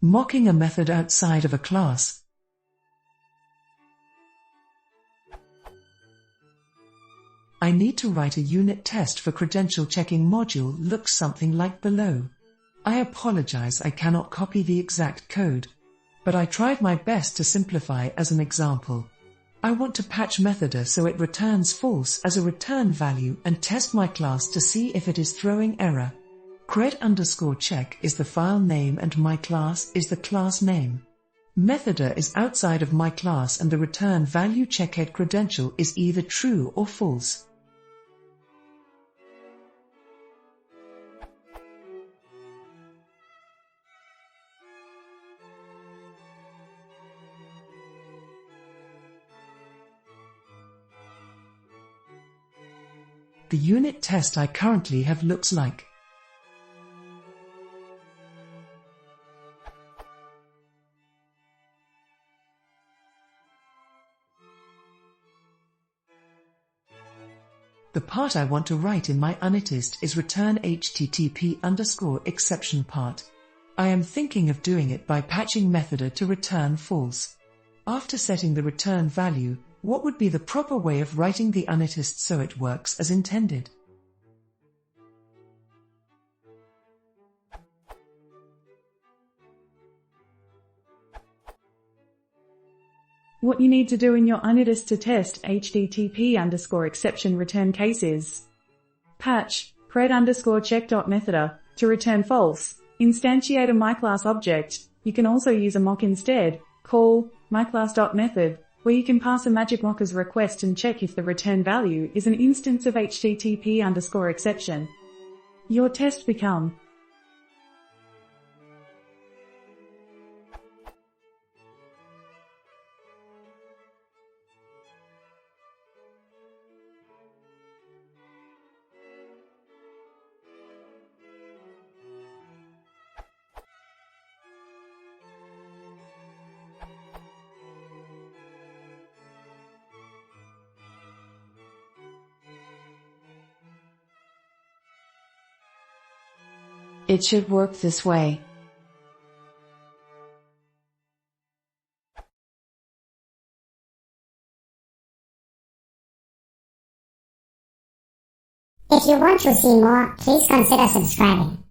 Mocking a method outside of a class. I need to write a unit test for credential checking module looks something like below. I apologize I cannot copy the exact code, but I tried my best to simplify as an example. I want to patch methoder so it returns false as a return value and test my class to see if it is throwing error. Cred_check is the file name and my class is the class name. Methoder is outside of my class and the return value checkhead credential is either true or false. The unit test I currently have looks like. The part I want to write in my unittest is return http_exception part. I am thinking of doing it by patching methoder to return false. After setting the return value, what would be the proper way of writing the unittest so it works as intended? What you need to do in your unittest to test http_exception return case is patch cred_check.methoder to return false, instantiate a myClass object. You can also use a mock instead, call myClass.method, where you can pass a magic mockers request and check if the return value is an instance of http_exception. Your test become It should work this way. If you want to see more, please consider subscribing.